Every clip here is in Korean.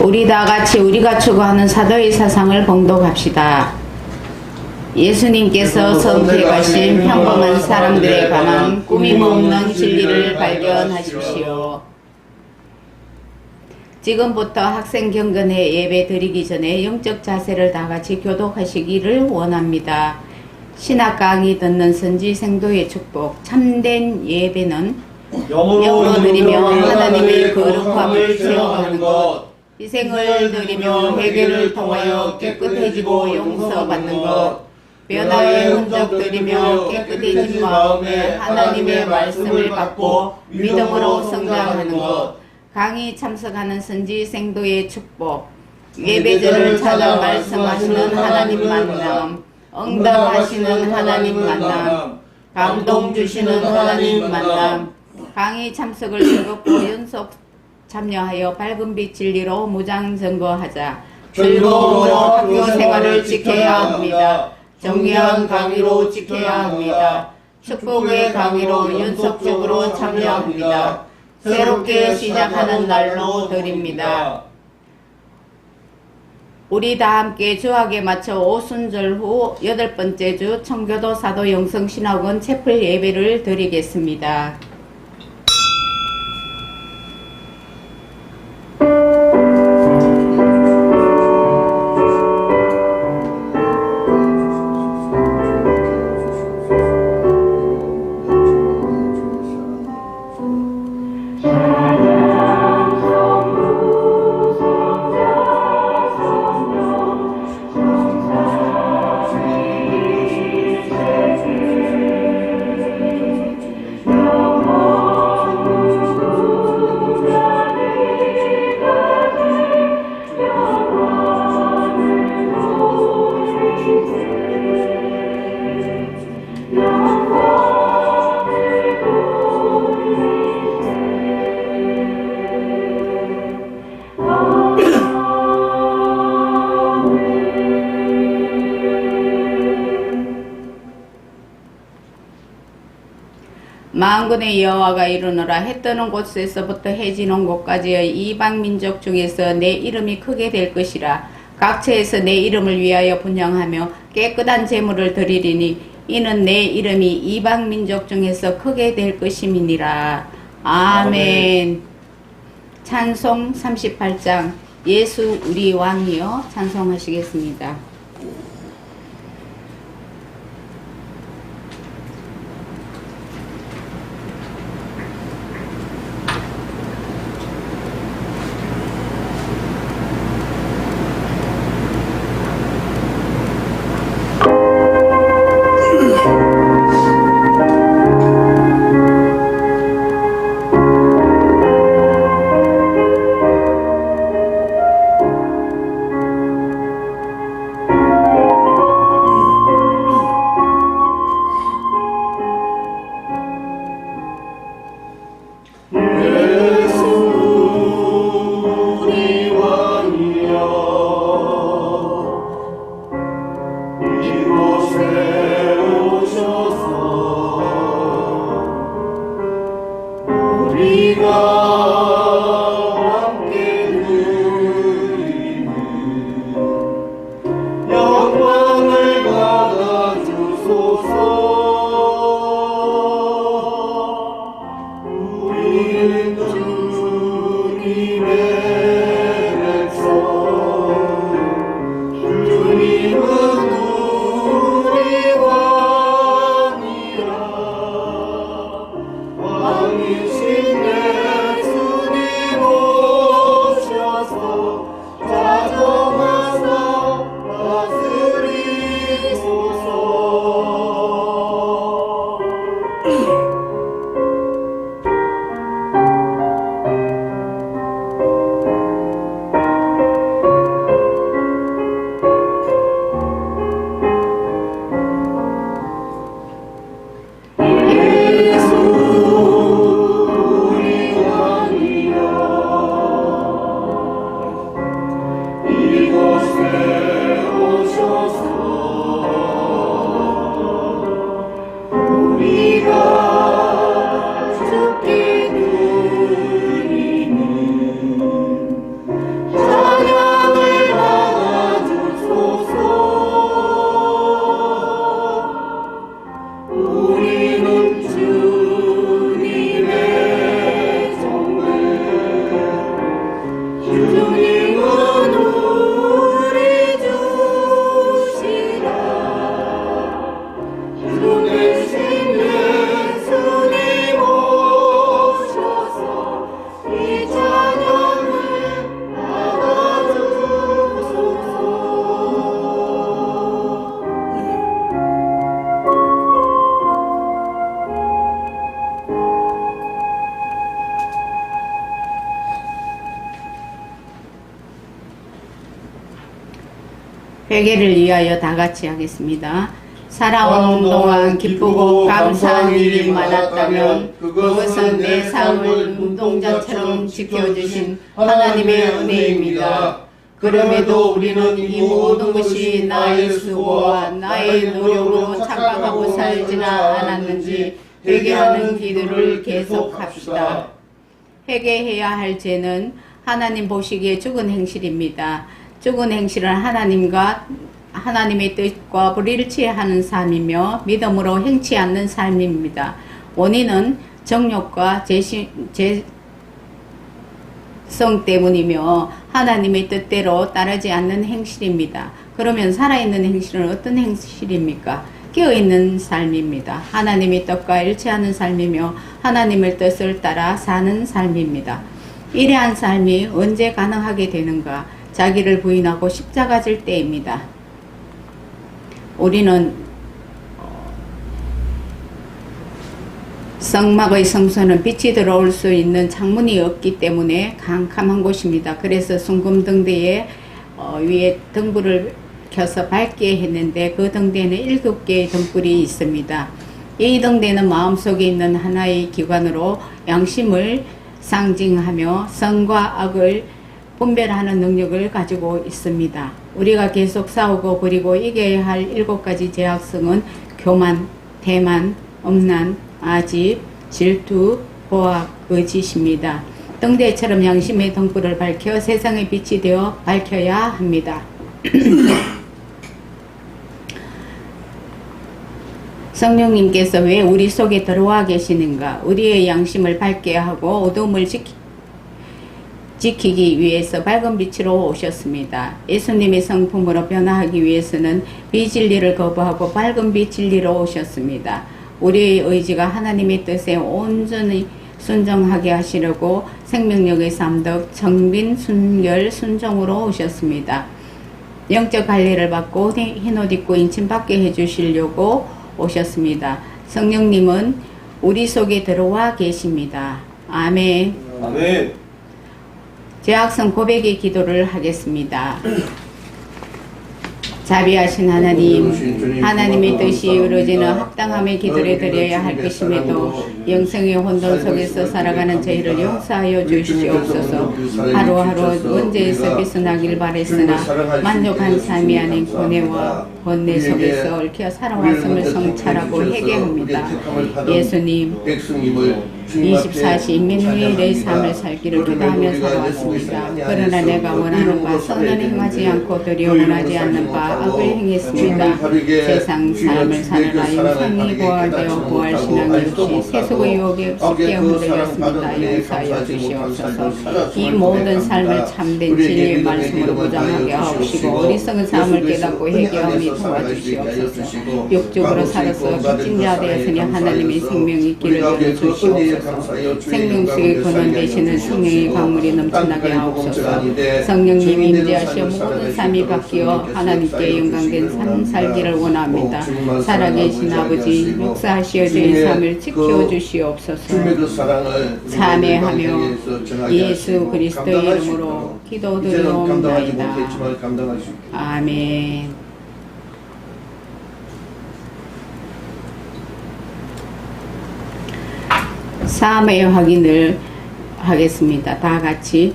우리 다 같이 우리가 추구하는 사도의 사상을 봉독합시다. 예수님께서 선택 하신 평범한 사람들에 관한 꾸밈없는 진리를 발견하십시오. 지금부터 학생 경건회 예배 드리기 전에 영적 자세를 다 같이 교독하시기를 원합니다. 신학 강의 듣는 선지 생도의 축복, 참된 예배는 영으로 드리며 하나님의 거룩함을 체험하는 것, 희생을 드리며 회개를 통하여 깨끗해지고 용서받는 것, 변화의 흔적 드리며 깨끗해진 마음에 하나님의 말씀을 받고 믿음으로 성장하는 것, 강의 참석하는 선지 생도의 축복, 예배절을 찾아 말씀하시는 하나님 만남, 응답하시는 하나님 만남, 감동 주시는 하나님 만남, 강의 참석을 즐겁고 연속 참여하여 밝은 빛 진리로 무장점거하자. 즐거움으로 학교 생활을 지켜야 합니다. 정리한 강의로 지켜야 합니다. 축복의 강의로 연속적으로 참여합니다. 새롭게 시작하는 날로 드립니다. 우리 다 함께 주학에 맞춰 오순절 후 8번째 주 청교도 사도 영성신학원 채플 예배를 드리겠습니다. 만군의 여호와가 이르노라. 해 뜨는 곳에서부터 해 지는 곳까지의 이방 민족 중에서 내 이름이 크게 될 것이라. 각처에서 내 이름을 위하여 분향하며 깨끗한 제물을 드리리니 이는 내 이름이 이방 민족 중에서 크게 될 것임이니라. 아멘. 찬송 38장 예수 우리 왕이여 찬송하시겠습니다. 주님은 우리 주시라. 주 대신 예수님 오셔서 이 찬양을 받아주소서. 회개를 위하여 다 같이 하겠습니다. 살아오는 동안 기쁘고 감사한 일이 많았다면 그것은 내 삶을 눈동자처럼 지켜주신 하나님의 은혜입니다. 그럼에도 우리는 이 모든 것이 나의 수고와 나의 노력으로 착각하고 살지는 않았는지 회개하는 기도를 계속합시다. 회개해야 할 죄는 하나님 보시기에 죽은 행실입니다. 죽은 행실은 하나님의 뜻과 불일치하는 삶이며 믿음으로 행치 않는 삶입니다. 원인은 정욕과 죄성 때문이며 하나님의 뜻대로 따르지 않는 행실입니다. 그러면 살아있는 행실은 어떤 행실입니까? 깨어있는 삶입니다. 하나님의 뜻과 일치하는 삶이며 하나님의 뜻을 따라 사는 삶입니다. 이러한 삶이 언제 가능하게 되는가? 자기를 부인하고 십자가 질 때입니다. 우리는 성막의 성소는 빛이 들어올 수 있는 창문이 없기 때문에 캄캄한 곳입니다. 그래서 순금등대에 위에 등불을 켜서 밝게 했는데 그 등대에는 7개의 등불이 있습니다. 이 등대는 마음속에 있는 하나의 기관으로 양심을 상징하며 선과 악을 분별하는 능력을 가지고 있습니다. 우리가 계속 싸우고 버리고 이겨야 할 7가지 죄악성은 교만, 대만, 음란, 아집, 질투, 보악, 거짓입니다. 등대처럼 양심의 등불을 밝혀 세상의 빛이 되어 밝혀야 합니다. 성령님께서 왜 우리 속에 들어와 계시는가? 우리의 양심을 밝게 하고 어둠을 지키기 위해서 밝은 빛으로 오셨습니다. 예수님의 성품으로 변화하기 위해서는 비진리를 거부하고 밝은 빛 진리로 오셨습니다. 우리의 의지가 하나님의 뜻에 온전히 순종하게 하시려고 생명력의 삼덕 정빈 순결 순종으로 오셨습니다. 영적 할례를 받고 흰옷 입고 인침받게 해주시려고 오셨습니다. 성령님은 우리 속에 들어와 계십니다. 아멘. 아멘. 죄악성 고백의 기도를 하겠습니다. 자비하신 하나님, 하나님의 뜻이 이루어지는 합당함의 기도를 드려야 할 것임에도 영생의 혼돈 속에서 살아가는 저희를 용서하여 주시옵소서. 하루하루 문제에서 벗어나길 바랬으나 만족한 삶이 아닌 고뇌와 번뇌 속에서 얽혀 살아왔음을 성찰하고 회개합니다. 예수님, 24시 민회의 삶을 살기를 기도하며 살아왔습니다. 그러나 내가 원하는 바 선을 행하지 않고 도리어 원하지 않는 바 악을 행했습니다. 세상 삶을 사느라 영생이 부활되어 부활신앙이 없이 세속의 유혹에 쉽게 흔들렸습니다. 용서하여 주시옵소서. 이 모든 삶을 참된 진리의 말씀으로 무장하게 하옵시고 어리석은 삶을 깨닫고 회개하며 도와주시옵소서. 육적으로 살아서 빚진자 되었으니 하나님의 생명이 길을 열어주시옵소서. 생명수의 근원 되시는 성령의 강물이 넘쳐나게 하옵소서. 성령님 임재하시어 모든 삶이 바뀌어 하나님께 영광된 삶 살기를 원합니다. 살아계신 아버지 역사하시어 저희 삶을 지켜주시옵소서. 참회하며 예수 그리스도의 이름으로 기도드리옵나이다. 아멘. 삶의 확인을 하겠습니다. 다 같이.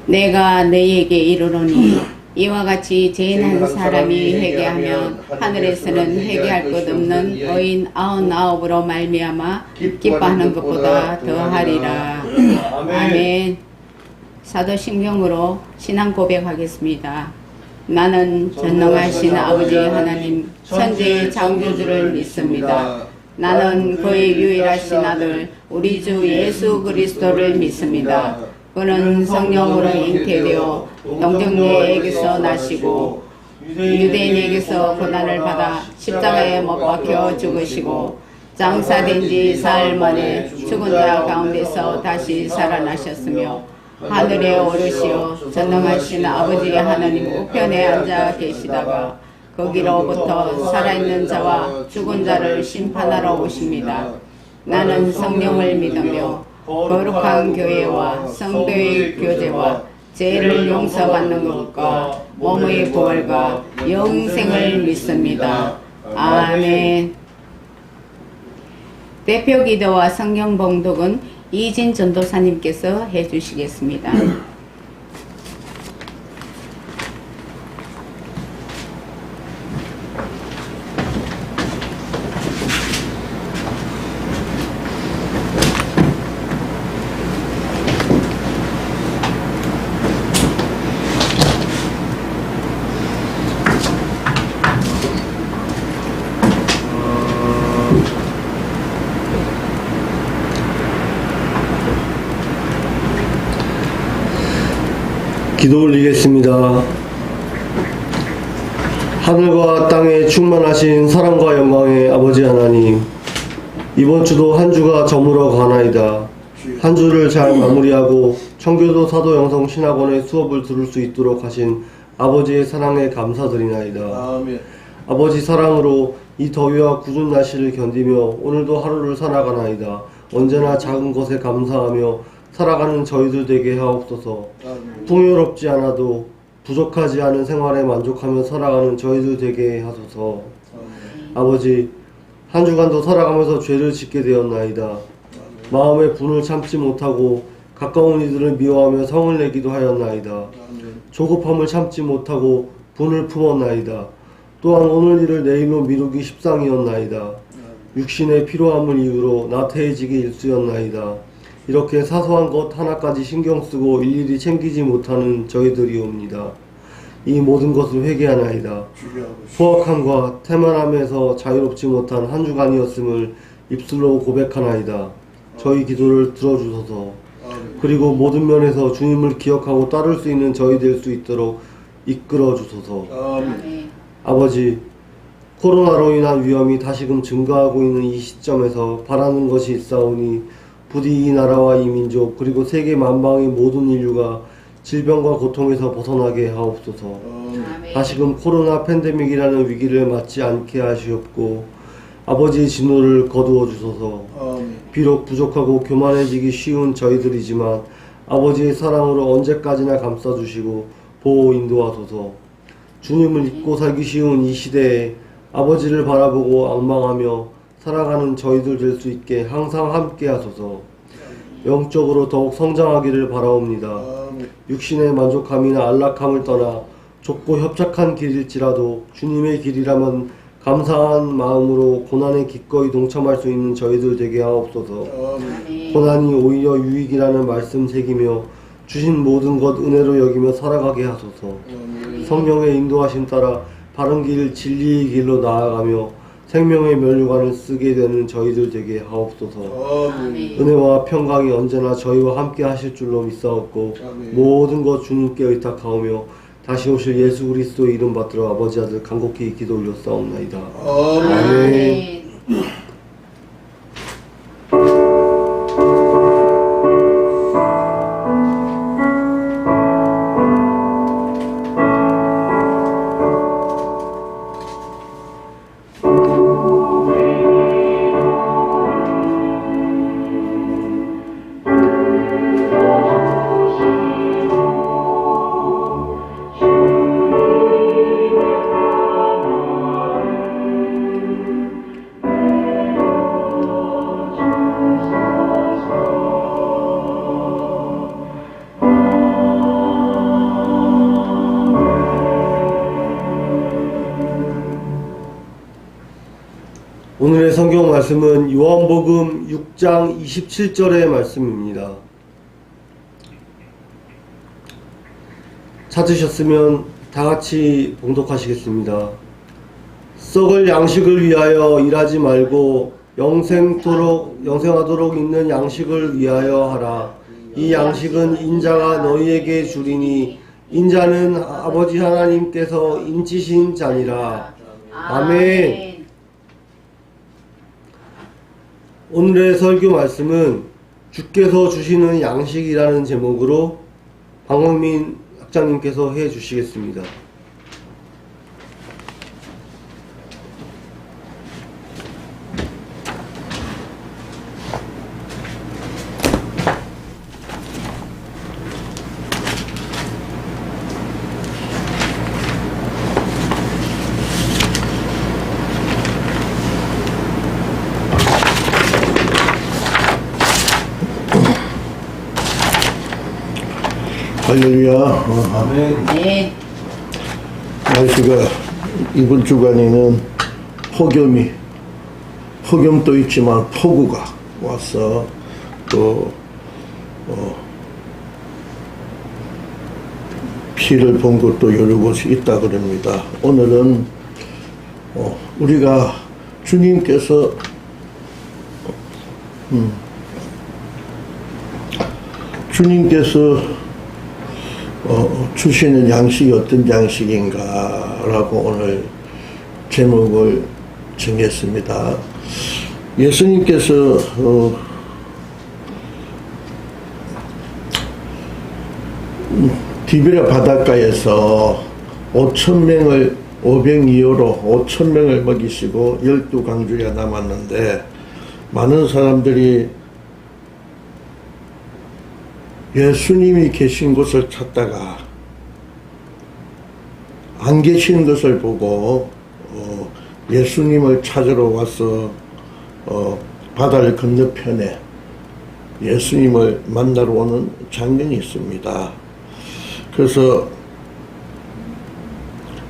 내가 너희에게 이르노니 이와 같이 죄인 한 사람이 회개하면 하늘에서는 회개할 것 없는 의인 99으로 말미암아 기뻐하는 것보다 더하리라. 아멘. 사도신경으로 신앙 고백하겠습니다. 나는 전능하신 아버지 하나님 천지의 창조주를 믿습니다. 나는 그의 유일하신 아들 우리 주 예수 그리스도를 믿습니다. 그는 성령으로 잉태되어 동정녀에게서 나시고 유대인에게서 고난을 받아 십자가에 못 박혀 죽으시고 장사된 지 사흘 만에 죽은 자 가운데서 다시 살아나셨으며 하늘에 오르시어 전능하신 아버지 하나님 우편에 앉아 계시다가 거기로부터 살아있는 자와 죽은 자를 심판하러 오십니다. 나는 성령을 믿으며 거룩한 교회와 성도의 교제와 죄를 용서받는 것과 몸의 부활과 영생을 믿습니다. 아멘. 대표 기도와 성경 봉독은 이진 전도사님께서 해주시겠습니다. 기도 올리겠습니다. 하늘과 땅에 충만하신 사랑과 영광의 아버지 하나님, 이번 주도 한 주가 저물어 가나이다. 한 주를 잘 마무리하고 청교도 사도 영성 신학원의 수업을 들을 수 있도록 하신 아버지의 사랑에 감사드리나이다. 아멘. 아버지 사랑으로 이 더위와 굳은 날씨를 견디며 오늘도 하루를 살아가나이다. 언제나 작은 것에 감사하며 살아가는 저희들 되게 하옵소서. 아멘. 풍요롭지 않아도 부족하지 않은 생활에 만족하며 살아가는 저희들 되게 하소서. 아멘. 아버지, 한 주간도 살아가면서 죄를 짓게 되었나이다. 마음의 분을 참지 못하고 가까운 이들을 미워하며 성을 내기도 하였나이다. 아멘. 조급함을 참지 못하고 분을 품었나이다. 또한 오늘 일을 내일로 미루기 십상이었나이다. 육신의 피로함을 이유로 나태해지기 일쑤였나이다. 이렇게 사소한 것 하나까지 신경쓰고 일일이 챙기지 못하는 저희들이옵니다. 이 모든 것을 회개하나이다. 포악함과 태만함에서 자유롭지 못한 한 주간이었음을 입술로 고백하나이다. 저희 기도를 들어주소서. 그리고 모든 면에서 주님을 기억하고 따를 수 있는 저희 될 수 있도록 이끌어 주소서. 아멘. 아버지, 코로나로 인한 위험이 다시금 증가하고 있는 이 시점에서 바라는 것이 있사오니 부디 이 나라와 이 민족 그리고 세계 만방의 모든 인류가 질병과 고통에서 벗어나게 하옵소서. 아멘. 다시금 코로나 팬데믹이라는 위기를 맞지 않게 하시옵고 아버지의 진노를 거두어 주소서. 아멘. 비록 부족하고 교만해지기 쉬운 저희들이지만 아버지의 사랑으로 언제까지나 감싸주시고 보호 인도하소서. 주님을 잊고 살기 쉬운 이 시대에 아버지를 바라보고 앙망하며 살아가는 저희들 될 수 있게 항상 함께 하소서. 영적으로 더욱 성장하기를 바라옵니다. 아멘. 육신의 만족함이나 안락함을 떠나 좁고 협착한 길일지라도 주님의 길이라면 감사한 마음으로 고난에 기꺼이 동참할 수 있는 저희들 되게 하옵소서. 아멘. 고난이 오히려 유익이라는 말씀 새기며 주신 모든 것 은혜로 여기며 살아가게 하소서. 아멘. 성령의 인도하심 따라 바른 길 진리의 길로 나아가며 생명의 면류관을 쓰게 되는 저희들 되게 하옵소서. 아멘. 은혜와 평강이 언제나 저희와 함께 하실 줄로 믿사옵고 아멘. 모든 것 주님께 의탁하오며 다시 오실 예수 그리스도 이름 받들어 아버지 아들 간곡히 기도 올렸사옵나이다. 아멘. 오늘의 성경 말씀은 요한복음 6장 27절의 말씀입니다. 찾으셨으면 다같이 봉독하시겠습니다. 썩을 양식을 위하여 일하지 말고 영생하도록 있는 양식을 위하여 하라. 이 양식은 인자가 너희에게 주리니 인자는 아버지 하나님께서 인치신 자니라. 아멘. 오늘의 설교 말씀은 주께서 주시는 양식이라는 제목으로 방광민 학장님께서 해 주시겠습니다. 할렐루야. 아멘. 네. 날씨가 이번 주간에는 폭염도 있지만 폭우가 와서 또 피를 본 것도 여러 곳이 있다 그럽니다. 오늘은 우리가 주님께서 주시는 양식이 어떤 양식인가라고 오늘 제목을 정했습니다. 예수님께서 디베랴 바닷가에서 5,000명을 500이어로 5,000명을 먹이시고 12강주가 남았는데 많은 사람들이 예수님이 계신 곳을 찾다가 안 계신 것을 보고 예수님을 찾으러 와서 바다를 건너편에 예수님을 만나러 오는 장면이 있습니다. 그래서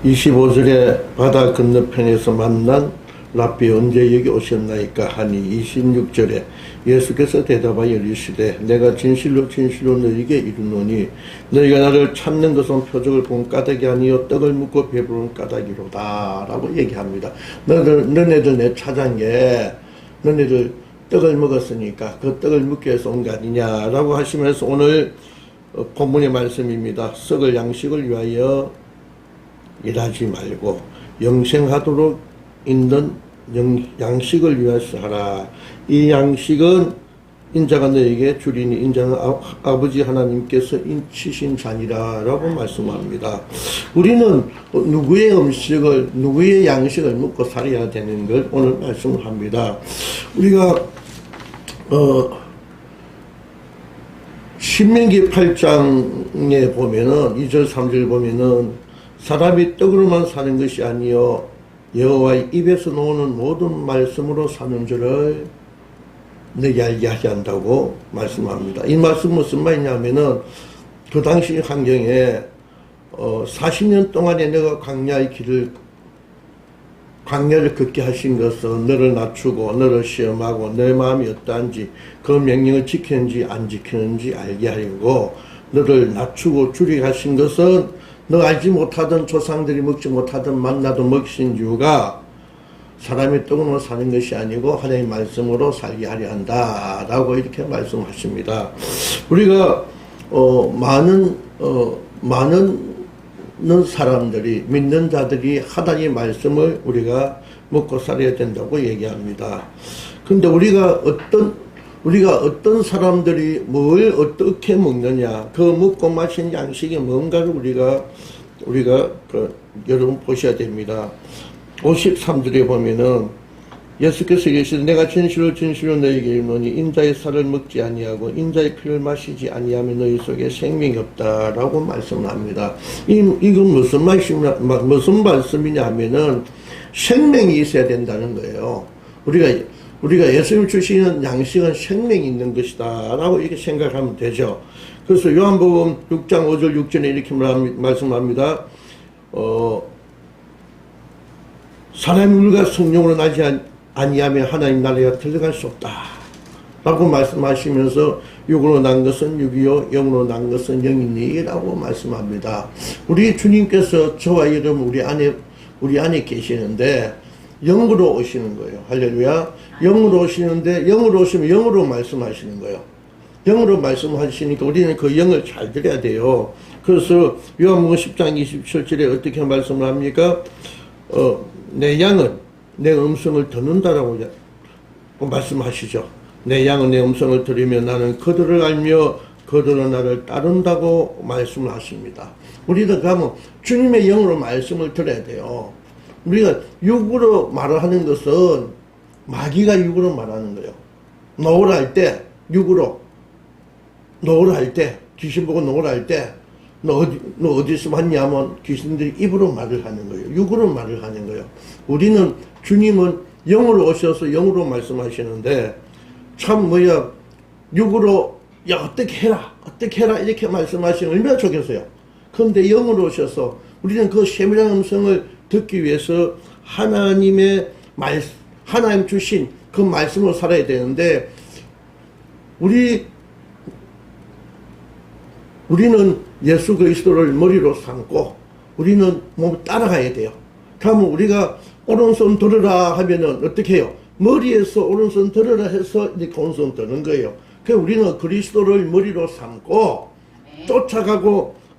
25절에 바다 건너편에서 만난 랍비 언제 여기 오셨나이까 하니 26절에 예수께서 대답하여 이르시되 내가 진실로 진실로 너희에게 이르노니 너희가 나를 찾는 것은 표적을 본 까닭이 아니요 떡을 묻고 배부른 까닭이로다 라고 얘기합니다. 너네들 내 찾은 게 너네들 떡을 먹었으니까 그 떡을 묻기 위해서 온 거 아니냐 라고 하시면서 오늘 본문의 말씀입니다. 썩을 양식을 위하여 일하지 말고 영생하도록 있는 양식을 위해서 하라. 이 양식은 인자가 너에게 주리니 인자는 아버지 하나님께서 인치신 자니라 라고 말씀합니다. 우리는 누구의 음식을 누구의 양식을 먹고 살아야 되는 걸 오늘 말씀을 합니다. 우리가 신명기 8장에 보면은 2절 3절 보면은 사람이 떡으로만 사는 것이 아니요 여호와의 입에서 나오는 모든 말씀으로 사는 줄을 너희가 알게 하게 한다고 말씀합니다. 이 말씀 무슨 말이냐면은 그 당시 환경에 40년 동안에 내가 광야를 걷게 하신 것은 너를 낮추고 너를 시험하고 너의 마음이 어떠한지 그 명령을 지키는지 안 지키는지 알게 하려고 너를 낮추고 줄이게 하신 것은 너 알지 못하던 조상들이 먹지 못하던 만나도 먹이신 이유가 사람이 떡으로 사는 것이 아니고 하나님의 말씀으로 살게 하려 한다 라고 이렇게 말씀하십니다. 우리가 많은 사람들이 믿는 자들이 하나님의 말씀을 우리가 먹고 살아야 된다고 얘기합니다. 근데 우리가 어떤 사람들이 뭘 어떻게 먹느냐, 그 먹고 마신 양식이 뭔가를 우리가 여러분 보셔야 됩니다. 53절에 보면은 예수께서 이르시되 내가 진실로 진실로 너희에게 이르노니 인자의 살을 먹지 아니하고 인자의 피를 마시지 아니하면 너희 속에 생명이 없다라고 말씀합니다. 이건 무슨 말씀이냐 하면은 생명이 있어야 된다는 거예요. 우리가 예수님 주시는 양식은 생명이 있는 것이다 라고 이렇게 생각하면 되죠. 그래서 요한복음 6장 5절 6절에 이렇게 말씀합니다. 사람이 물과 성령으로 나지 아니하면 하나님 나라에 들어갈 수 없다 라고 말씀하시면서 육으로 난 것은 육이요 영으로 난 것은 영이니 라고 말씀합니다. 우리 주님께서 저와 여러분 우리 안에 계시는데 영으로 오시는 거예요. 할렐루야. 영으로 오시는데 영으로 오시면 영으로 말씀하시는 거예요. 영으로 말씀하시니까 우리는 그 영을 잘 들어야 돼요. 그래서 요한복음 10장 27절에 어떻게 말씀을 합니까? 내 양은 내 음성을 듣는다라고 말씀하시죠. 내 양은 내 음성을 들으면 나는 그들을 알며 그들은 나를 따른다고 말씀을 하십니다. 우리도 가면 주님의 영으로 말씀을 들어야 돼요. 우리가 육으로 말을 하는 것은 마귀가 육으로 말하는 거예요. 노를 할 때 육으로, 노를 할 때, 귀신 보고 노를 할 때 너 어디서 왔냐 하면 귀신들이 입으로 말을 하는 거예요. 육으로 말을 하는 거예요. 우리는 주님은 영으로 오셔서 영으로 말씀하시는데 참 육으로 야 어떻게 해라 이렇게 말씀하시면 얼마나 좋겠어요. 그런데 영으로 오셔서 우리는 그 세밀한 음성을 듣기 위해서 하나님 주신 그 말씀으로 살아야 되는데 우리는 예수 그리스도를 머리로 삼고 우리는 몸 따라가야 돼요. 그러면 우리가 오른손 들으라 하면은 어떻게 해요? 머리에서 오른손 들으라 해서 이렇게 오른손 드는 거예요. 그래서 우리는 그리스도를 머리로 삼고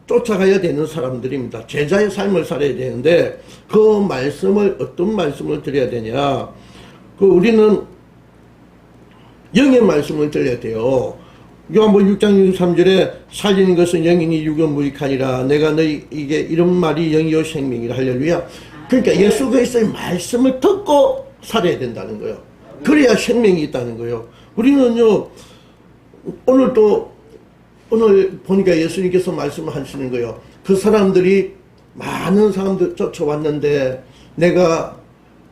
쫓아가야 되는 사람들입니다. 제자의 삶을 살아야 되는데 그 말씀을 어떤 말씀을 드려야 되냐? 우리는 영의 말씀을 드려야 돼요. 요한복음 6장 63절에 살리는 것은 영이니 육은 무익하니라. 내가 너희에게 이런 말이 영이요 생명이라. 할렐루야. 그러니까 예수 그리스도의 말씀을 듣고 살아야 된다는 거예요. 그래야 생명이 있다는 거예요. 우리는요 오늘 보니까 예수님께서 말씀을 하시는 거예요. 그 사람들이 많은 사람들 쫓아왔는데 내가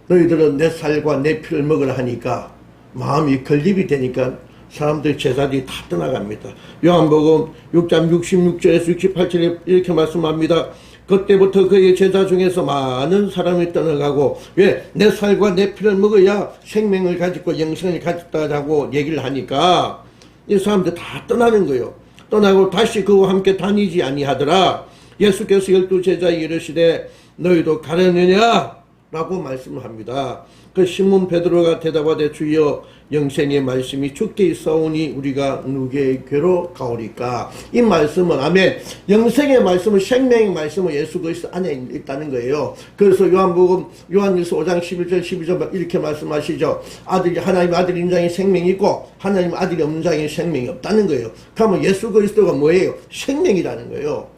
너희들은 내 살과 내 피를 먹으라 하니까 마음이 결립이 되니까 사람들 제자들이 다 떠나갑니다. 요한복음 6장 66절에서 68절에 이렇게 말씀합니다. 그때부터 그의 제자 중에서 많은 사람이 떠나가고 왜? 내 살과 내 피를 먹어야 생명을 가지고 영생을 가졌다고 얘기를 하니까 이 사람들 다 떠나는 거예요. 떠나고 다시 그와 함께 다니지 아니하더라. 예수께서 12제자에 이르시되 너희도 가려느냐? 라고 말씀을 합니다. 그 시몬 베드로가 대답하되 주여 영생의 말씀이 주께 있사오니 우리가 누구에게로 가오리까? 이 말씀은 아멘. 영생의 말씀은 생명의 말씀은 예수 그리스도 안에 있다는 거예요. 그래서 요한일서 5장 11절 12절 이렇게 말씀하시죠. 하나님 아들 인자에 생명이 있고 하나님 아들이 없는 자에게 생명이 없다는 거예요. 그러면 예수 그리스도가 뭐예요? 생명이라는 거예요.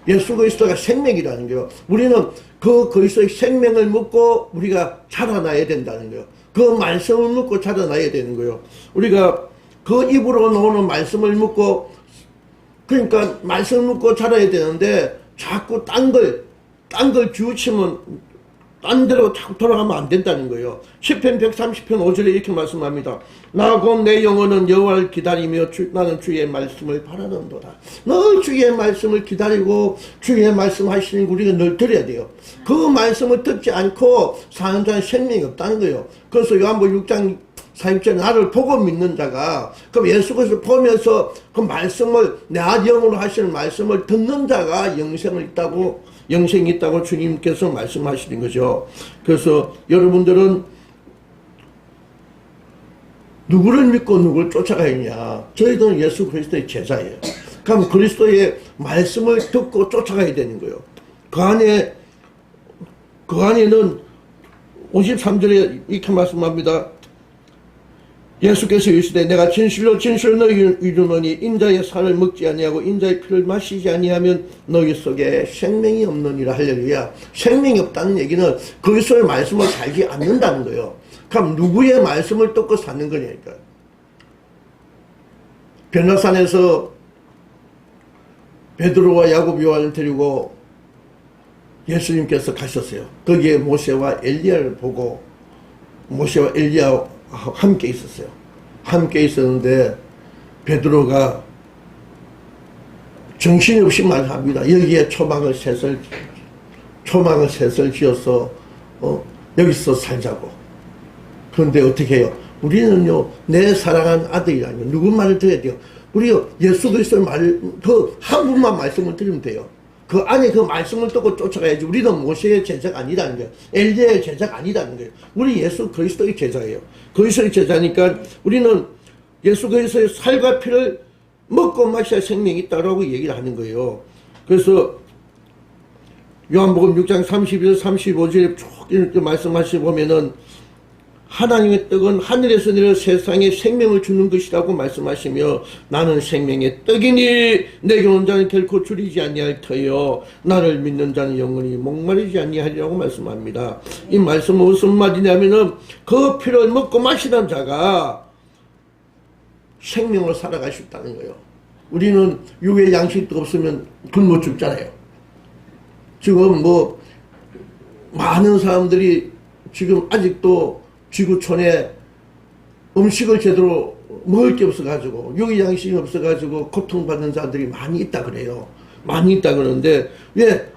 예수 그리스도가 생명이라는 거예요. 우리는 그 그리스도의 생명을 묻고 우리가 자라나야 된다는 거예요. 그 말씀을 묻고 자라나야 되는 거예요. 우리가 그 입으로 나오는 말씀을 묻고 그러니까 말씀을 묻고 자라야 되는데 자꾸 딴 걸 쥐우치면 딴 데로 자꾸 돌아가면 안 된다는 거예요. 시편 130편 5절에 이렇게 말씀합니다. 나 곧 내 영혼은 여호와를 기다리며 나는 주의 말씀을 바라는도다. 늘 주의 말씀을 기다리고 주의 말씀 하시는 우리가 늘 들어야 돼요. 그 말씀을 듣지 않고 사는 자는 생명이 없다는 거예요. 그래서 요한복음 6장 4절에 나를 보고 믿는 자가 그럼 예수 그리스도를 보면서 그 말씀을 내 영으로 하시는 말씀을 듣는 자가 영생이 있다고 주님께서 말씀하시는 거죠. 그래서 여러분들은 누구를 믿고 누구를 쫓아가느냐? 저희들은 예수 그리스도의 제자예요. 그럼 그리스도의 말씀을 듣고 쫓아가야 되는 거예요. 그 안에는 53절에 이렇게 말씀합니다. 예수께서 이르시되 내가 진실로 너희를 이루노니 인자의 살을 먹지 아니하고 인자의 피를 마시지 아니하면 너희 속에 생명이 없느니라. 할렐루야. 생명이 없다는 얘기는 그리스도의 말씀을 살지 않는다는 거예요. 그럼 누구의 말씀을 듣고 사는 거냐니까. 변화산에서 베드로와 야곱 요한을 데리고 예수님께서 가셨어요. 거기에 모세와 엘리야를 보고 모세와 엘리야 함께 있었어요. 함께 있었는데 베드로가 정신없이 말합니다. 여기에 초막을 셋을 지어서 여기서 살자고. 그런데 어떻게 해요? 우리는요 내 사랑하는 아들이라뇨. 누구 말을 들어야 돼요? 우리요 예수 그리스도의 말을 그 한 분만 말씀을 들으면 돼요. 그 안에 그 말씀을 듣고 쫓아가야지. 우리는 모세의 제자가 아니라는 거예요. 엘리야의 제자가 아니라는 거예요. 우리 예수 그리스도의 제자예요. 그리스도의 제자니까 우리는 예수 그리스도의 살과 피를 먹고 마셔야 생명이 있다라고 얘기를 하는 거예요. 그래서 요한복음 6장 32절 35절에 쭉 이렇게 말씀하시 보면은 하나님의 떡은 하늘에서 내려 세상에 생명을 주는 것이라고 말씀하시며 나는 생명의 떡이니 내게 온 자는 결코 줄이지 아니할 터요 나를 믿는 자는 영원히 목마르지 아니하리라고 말씀합니다. 이 말씀은 무슨 말이냐면은 그 피를 먹고 마시는 자가 생명을 살아갈 수 있다는 거예요. 우리는 육의 양식도 없으면 굶어 죽잖아요. 지금 뭐 많은 사람들이 지금 아직도 지구촌에 음식을 제대로 먹을 게 없어가지고 육의 양식이 없어가지고 고통받는 자들이 많이 있다 그래요. 많이 있다 그러는데 왜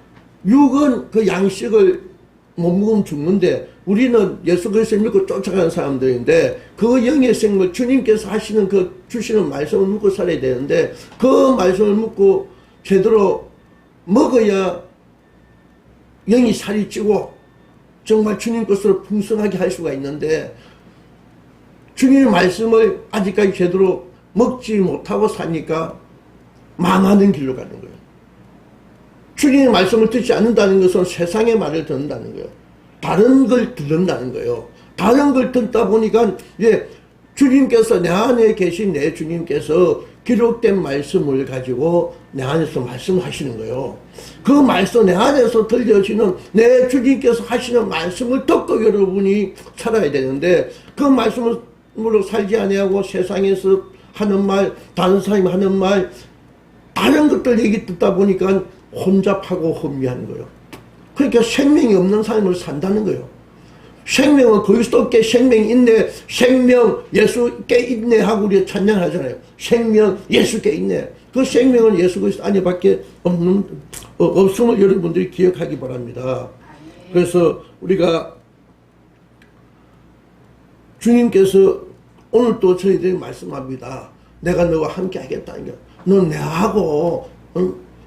육은 그 양식을 못 먹으면 죽는데 우리는 예수 그리스도를 믿고 쫓아가는 사람들인데 그 영의 생물 주님께서 하시는 그 주시는 말씀을 먹고 살아야 되는데 그 말씀을 먹고 제대로 먹어야 영이 살이 찌고 정말 주님 것으로 풍성하게 할 수가 있는데 주님의 말씀을 아직까지 제대로 먹지 못하고 사니까 망하는 길로 가는 거예요. 주님의 말씀을 듣지 않는다는 것은 세상의 말을 듣는다는 거예요. 다른 걸 듣는다는 거예요. 다른 걸 듣다 보니까 주님께서 내 안에 계신 내 주님께서 기록된 말씀을 가지고 내 안에서 말씀하시는 거예요. 그 말씀 내 안에서 들려지는 내 주님께서 하시는 말씀을 듣고 여러분이 살아야 되는데 그 말씀으로 살지 아니하고 세상에서 하는 말, 다른 사람이 하는 말, 다른 것들 얘기 듣다 보니까 혼잡하고 혼미한 거예요. 그러니까 생명이 없는 삶을 산다는 거예요. 생명은 그리스도께 생명이 있네, 생명 예수께 있네 하고 우리가 찬양하잖아요. 생명 예수께 있네. 그 생명은 예수 그리스도 안에밖에 없음을 여러분들이 기억하기 바랍니다. 그래서 우리가 주님께서 오늘 또 저희들이 말씀합니다. 내가 너와 함께 하겠다는 게, 넌 내하고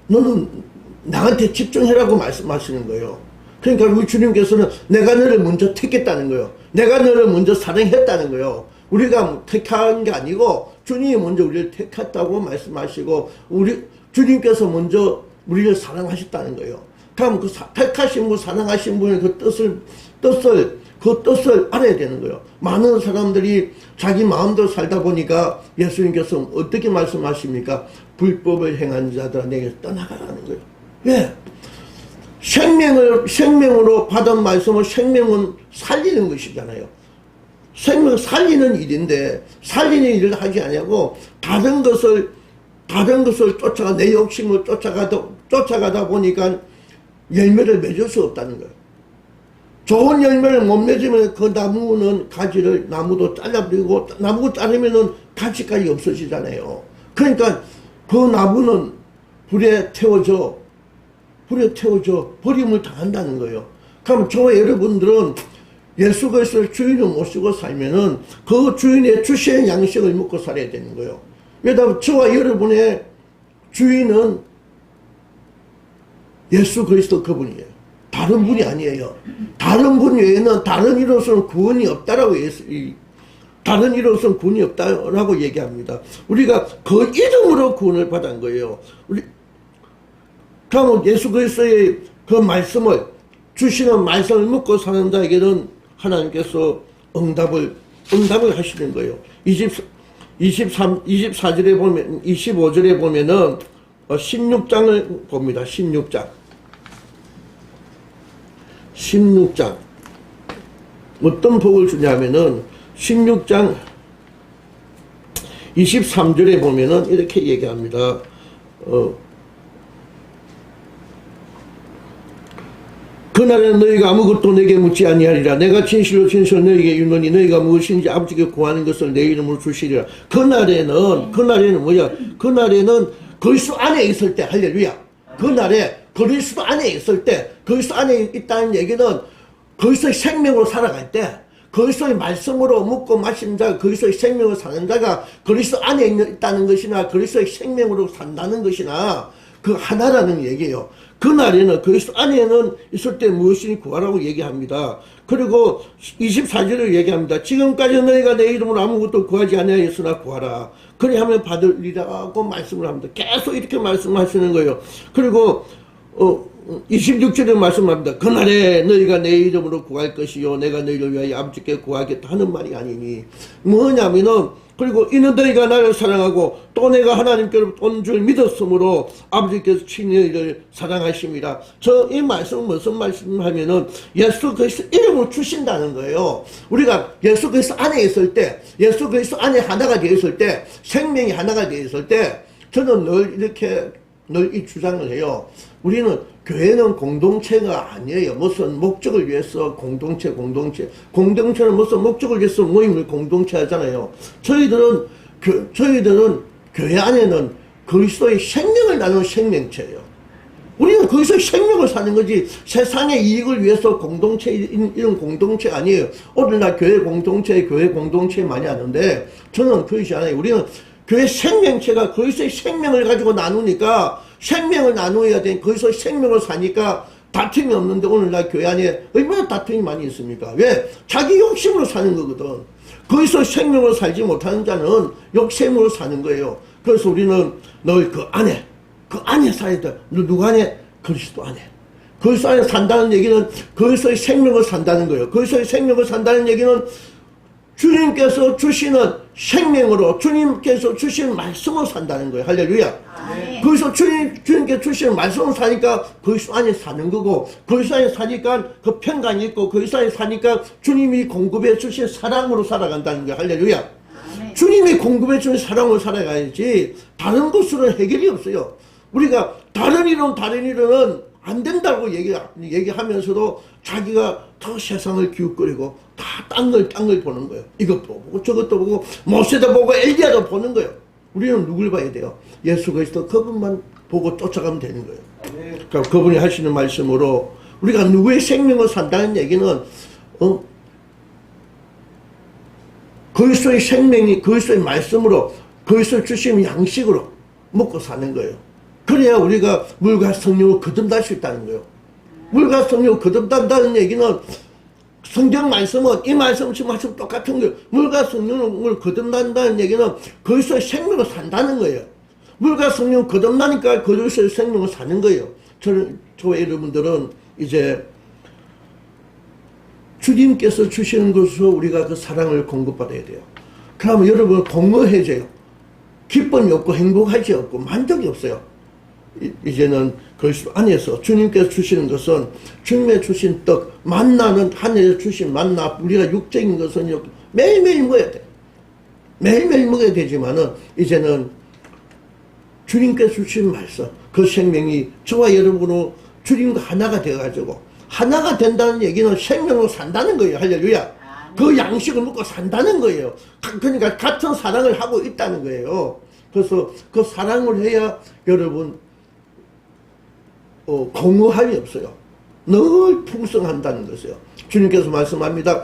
너는 나한테 집중해라고 말씀하시는 거예요. 그러니까 우리 주님께서는 내가 너를 먼저 택했다는 거예요. 내가 너를 먼저 사랑했다는 거예요. 우리가 택한 게 아니고 주님이 먼저 우리를 택했다고 말씀하시고 주님께서 먼저 우리를 사랑하셨다는 거예요. 그럼 그 택하신 분, 사랑하신 분의 그 뜻을 알아야 되는 거예요. 많은 사람들이 자기 마음대로 살다 보니까 예수님께서 어떻게 말씀하십니까? 불법을 행한 자들아 내게 떠나가라는 거예요. 왜? 생명으로 받은 말씀을 생명은 살리는 것이잖아요. 생명을 살리는 일인데 살리는 일을 하지 아니하고 다른 것을 내 욕심을 쫓아가다 보니까 열매를 맺을 수 없다는 거예요. 좋은 열매를 못 맺으면 그 나무도 잘라버리고 나무 자르면은 가지까지 없어지잖아요. 그러니까 그 나무는 불에 태워져 버림을 당한다는 거예요. 그럼 저와 여러분들은 예수 그리스도를 주인을 모시고 살면은 그 주인의 주시는 양식을 먹고 살아야 되는 거예요. 왜냐하면 저와 여러분의 주인은 예수 그리스도 그분이에요. 다른 분이 아니에요. 다른 분 외에는 다른 이로서는 구원이 없다라고 다른 이로서는 구원이 없다라고 얘기합니다. 우리가 그 이름으로 구원을 받은 거예요. 그럼 예수 그리스도의 그 말씀을 주시는 말씀을 먹고 사는 자에게는 하나님께서 응답을 하시는 거예요. 24절에 보면 25절에 보면은 16장을 봅니다. 16장 어떤 복을 주냐면은 16장 23절에 보면은 이렇게 얘기합니다. 그날에는 너희가 아무것도 내게 묻지 아니하리라. 내가 진실로 너희에게 이르노니 너희가 무엇인지 아버지께 구하는 것을 내 이름으로 주시리라. 그날에는 뭐야? 그날에는 그리스도 안에 있을 때, 할렐루야. 그날에 그리스도 안에 있을 때, 그리스도 안에 있다는 얘기는 그리스도의 생명으로 살아갈 때, 그리스도의 말씀으로 먹고 마신 자, 그리스도의 생명을 사는 자가 그리스도 안에 있다는 것이나 그리스도의 생명으로 산다는 것이나 그 하나라는 얘기예요. 그날에는 그리스도 안에는 있을 때 무엇이니 구하라고 얘기합니다. 그리고 24절을 얘기합니다. 지금까지 너희가 내 이름으로 아무것도 구하지 아니하였으나 구하라. 그리하면 받으리라고 말씀을 합니다. 계속 이렇게 말씀하시는 거예요. 그리고 26절에 말씀합니다. 그날에 너희가 내 이름으로 구할 것이요 내가 너희를 위하여 아버지께 구하겠다 하는 말이 아니니 뭐냐면은 그리고 이는 너희가 나를 사랑하고 또 내가 하나님께로 온 줄 믿었으므로 아버지께서 친히 너희를 사랑하십니다. 저 이 말씀은 무슨 말씀하면은 예수 그리스도 이름을 주신다는 거예요. 우리가 예수 그리스도 안에 있을 때, 예수 그리스도 안에 하나가 되어 있을 때, 생명이 하나가 되어 있을 때 저는 늘 이 주장을 해요. 우리는 교회는 공동체가 아니에요. 무슨 목적을 위해서 공동체는 무슨 목적을 위해서 모임을 공동체 하잖아요. 저희들은 교회 안에는 그리스도의 생명을 나누는 생명체예요. 우리는 그리스도의 생명을 사는 거지 세상의 이익을 위해서 이런 공동체 아니에요. 오늘날 교회 공동체 많이 하는데 저는 그것이 아니에요. 우리는 교회 생명체가 그리스도의 생명을 가지고 나누니까 생명을 나누어야 되는 그리스도의 생명을 사니까 다툼이 없는데 오늘날 교회 안에 얼마나 다툼이 많이 있습니까? 왜? 자기 욕심으로 사는 거거든. 그리스도의 생명을 살지 못하는 자는 욕심으로 사는 거예요. 그래서 우리는 늘 그 안에 살아야 돼. 누구 안에? 그리스도 안에. 그리스도 안에 산다는 얘기는 그리스도의 생명을 산다는 거예요. 그리스도의 생명을 산다는 얘기는 주님께서 주시는 생명으로 주님께서 주시는 말씀을 산다는 거예요. 할렐루야. 그래서 주님께서 주시는 말씀을 사니까 그리스도 안에 사는 거고 그리스도 안에 사니까 그 평강이 있고 그리스도 안에 사니까 주님이 공급해 주신 사랑으로 살아간다는 거예요. 할렐루야. 주님이 공급해 주신 사랑으로 살아가야지 다른 것으로는 해결이 없어요. 우리가 다른 일은 안 된다고 얘기하면서도 자기가 더 세상을 기웃거리고 다 딴 걸 보는 거예요. 이것도 보고 저것도 보고 모세도 보고 엘리야도 보는 거예요. 우리는 누굴 봐야 돼요? 예수 그리스도 그분만 보고 쫓아가면 되는 거예요. 그러니까 그분이 하시는 말씀으로 우리가 누구의 생명을 산다는 얘기는 그리스도의 생명이 그리스도의 말씀으로 그리스도 주신 양식으로 먹고 사는 거예요. 그래야 우리가 물과 성령을 거듭날 수 있다는 거예요. 물과 성령을 거듭난다는 얘기는 성경 말씀은 이 말씀 지금 말씀 똑같은 거예요. 물과 성령을 거듭난다는 얘기는 그리스도의 생명을 산다는 거예요. 물과 성령을 거듭나니까 그리스도의 생명을 사는 거예요. 저와 여러분들은 이제 주님께서 주시는 것으로 우리가 그 사랑을 공급받아야 돼요. 그러면 여러분 공허해져요. 기쁨이 없고 행복하지 없고 만족이 없어요. 이제는 그리스도 안에서 주님께서 주시는 것은 주님의 주신 떡, 만나는 하늘에서 주신 만나, 우리가 육적인 것은 매일매일 먹어야 돼. 매일매일 먹어야 되지만은 이제는 주님께서 주신 말씀, 그 생명이 저와 여러분으로 주님과 하나가 되어가지고 하나가 된다는 얘기는 생명으로 산다는 거예요. 할렐루야. 그 양식을 먹고 산다는 거예요. 그러니까 같은 사랑을 하고 있다는 거예요. 그래서 그 사랑을 해야 여러분 공허함이 없어요. 늘 풍성한다는 것이에요. 주님께서 말씀합니다.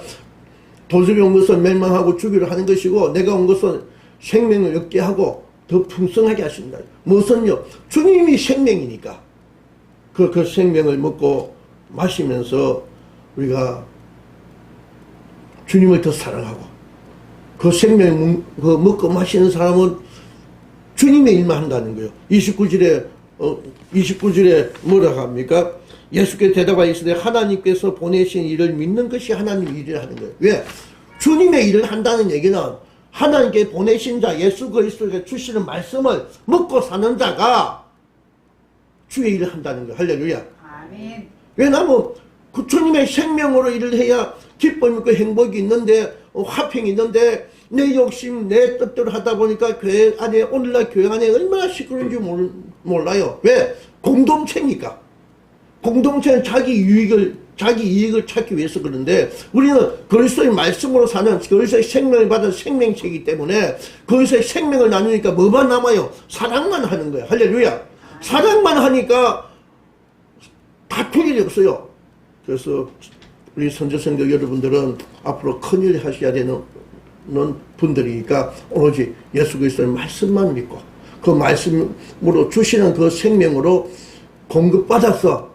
도적이 온 것은 멸망하고 주기를 하는 것이고 내가 온 것은 생명을 얻게 하고 더 풍성하게 하신다. 무엇은요? 주님이 생명이니까 그 생명을 먹고 마시면서 우리가 주님을 더 사랑하고 그 생명을 먹고 마시는 사람은 주님의 일만 한다는 거예요. 29절에 뭐라고 합니까? 예수께서 대답하시되 하나님께서 보내신 일을 믿는 것이 하나님의 일을 하는 거예요. 왜? 주님의 일을 한다는 얘기는 하나님께 보내신 자 예수 그리스도가 주시는 말씀을 먹고 사는 자가 주의 일을 한다는 거예요. 할렐루야. 아멘. 왜냐하면 그 주님의 생명으로 일을 해야 기쁨이 있고 행복이 있는데 화평이 있는데 내 욕심 내 뜻대로 하다 보니까 교회 안에 오늘날 교회 안에 얼마나 시끄러운지 몰라요. 왜? 공동체니까. 공동체는 자기 이익을 찾기 위해서 그런데 우리는 그리스도의 말씀으로 사는 그리스도의 생명을 받은 생명체이기 때문에 그리스도의 생명을 나누니까 뭐만 남아요? 사랑만 하는 거예요. 할렐루야. 사랑만 하니까 다툴 일이 없어요. 그래서 우리 선조성도 여러분들은 앞으로 큰일 하셔야 되는 분들이니까 오로지 예수 그리스도의 말씀만 믿고 그 말씀으로 주시는 그 생명으로 공급받아서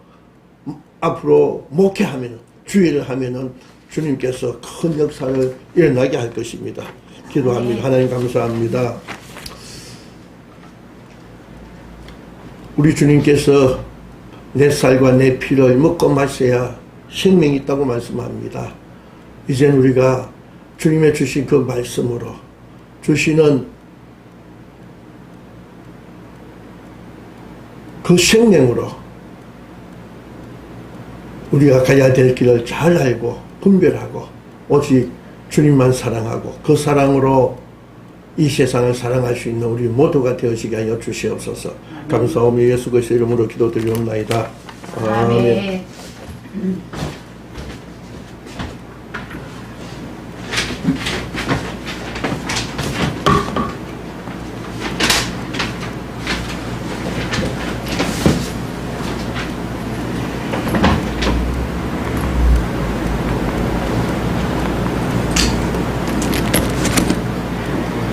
앞으로 목회하면, 주의를 하면은 주님께서 큰 역사를 일어나게 할 것입니다. 기도합니다. 하나님 감사합니다. 우리 주님께서 내 살과 내 피를 먹고 마셔야 생명이 있다고 말씀합니다. 이젠 우리가 주님의 주신 그 말씀으로 주시는 그 생명으로 우리가 가야 될 길을 잘 알고 분별하고 오직 주님만 사랑하고 그 사랑으로 이 세상을 사랑할 수 있는 우리 모두가 되어지게 하여 주시옵소서. 감사하며 예수 그리스도의 이름으로 기도드리옵나이다. 아멘.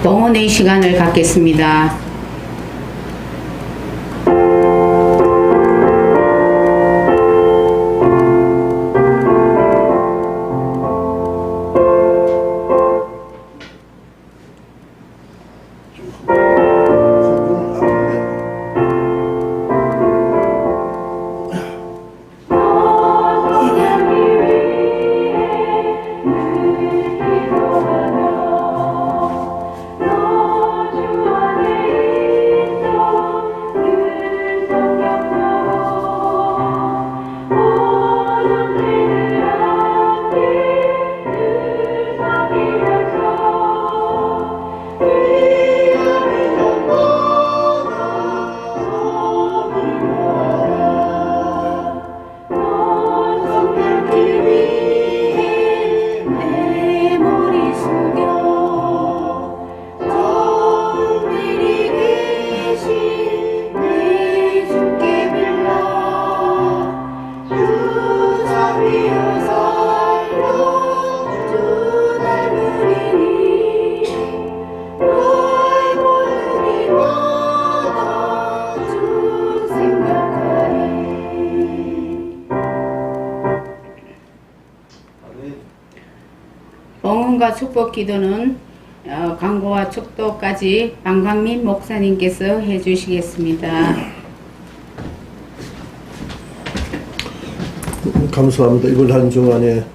봉헌의 시간을 갖겠습니다. 봉헌과 축복 기도는 강구와 축도까지 방광민 목사님께서 해주시겠습니다. 감사합니다. 이번 한 주간에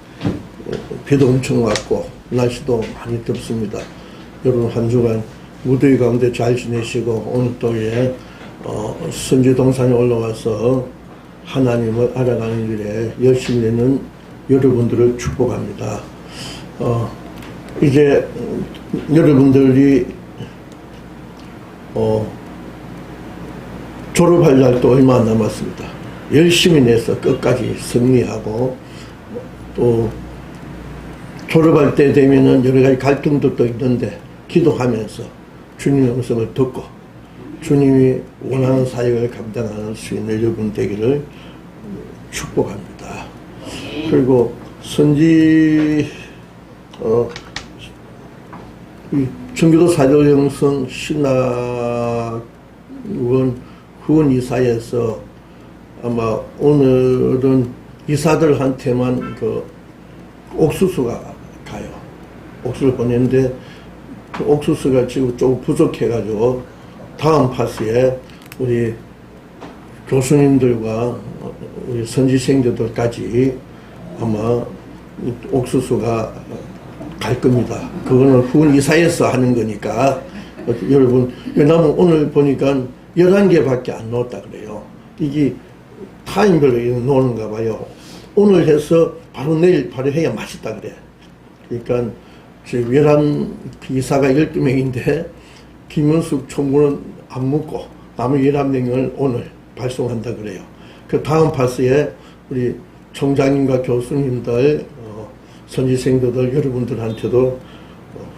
비도 엄청 왔고 날씨도 많이 덥습니다. 여러분 한 주간 무더위 가운데 잘 지내시고 오늘 또 선지 동산에 올라와서 하나님을 알아가는 일에 열심히 되는 여러분들을 축복합니다. 이제 여러분들이 졸업할 날도 얼마 안 남았습니다. 열심히 내서 끝까지 승리하고 또 졸업할 때 되면은 여러 가지 갈등도 또 있는데 기도하면서 주님의 음성을 듣고 주님이 원하는 사역을 감당할 수 있는 여러분 되기를 축복합니다. 그리고 선지 이 청교도 사도영성 신학원 후원 이사에서 아마 오늘은 이사들한테만 그 옥수수가 가요. 옥수수를 보냈는데 그 옥수수가 지금 조금 부족해가지고 다음 파스에 우리 교수님들과 우리 선지생들까지 아마 옥수수가 갈 겁니다. 그거는 후원 이사에서 하는 거니까 여러분, 왜냐면 오늘 보니까 11개밖에 안 넣었다 그래요. 이게 타임별로 넣는가 봐요. 오늘 해서 바로 내일 바로 해야 맛있다 그래. 그러니까 지금 11 이사가 12명인데 김은숙 총무는 안 묻고 남은 11명을 오늘 발송한다 그래요. 그 다음 파스에 우리 총장님과 교수님들, 선지생들 여러분들한테도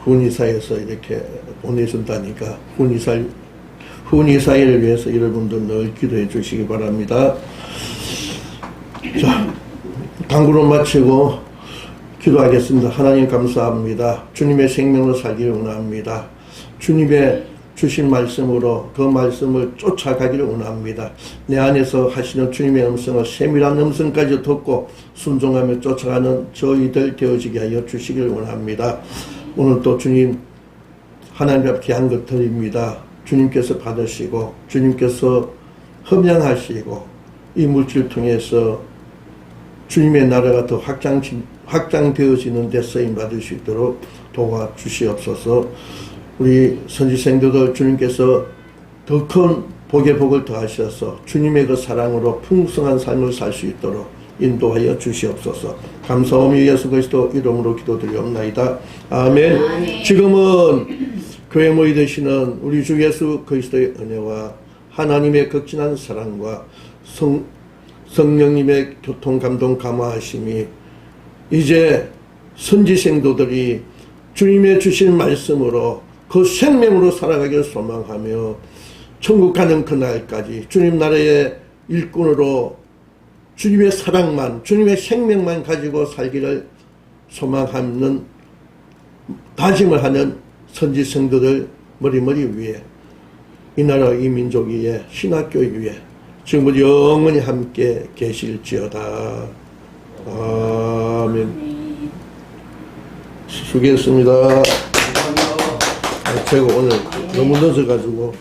후원이사에서 이렇게 보내준다니까 후원이사회를 위해서 여러분들 늘 기도해 주시기 바랍니다. 자, 강구로 마치고 기도하겠습니다. 하나님 감사합니다. 주님의 생명으로 살기를 원합니다. 주님의 주신 말씀으로 그 말씀을 쫓아가기를 원합니다. 내 안에서 하시는 주님의 음성을 세밀한 음성까지 듣고 순종하며 쫓아가는 저희들 되어지게 하여 주시길 원합니다. 오늘 또 주님 하나님 앞에 귀한 것 드립니다. 주님께서 받으시고 주님께서 흠양하시고 이 물질 통해서 주님의 나라가 더 확장되어지는 데 쓰임받을 수 있도록 도와주시옵소서. 우리 선지생도들 주님께서 더 큰 복의 복을 더하셔서 주님의 그 사랑으로 풍성한 삶을 살 수 있도록 인도하여 주시옵소서. 감사하며 예수 그리스도 이름으로 기도드리옵나이다. 아멘. 아멘. 지금은 교회 모이 되시는 우리 주 예수 그리스도의 은혜와 하나님의 극진한 사랑과 성령님의 교통 감동 감화하심이 이제 선지생도들이 주님의 주신 말씀으로 그 생명으로 살아가기를 소망하며 천국 가는 그날까지 주님 나라의 일꾼으로 주님의 사랑만 주님의 생명만 가지고 살기를 소망하는 다짐을 하는 선지생도들 머리머리 위에 이 나라 이 민족 위에 신학교회 위에 지금부터 영원히 함께 계실지어다. 아멘. 수고했습니다. 제가 오늘 너무 늦어가지고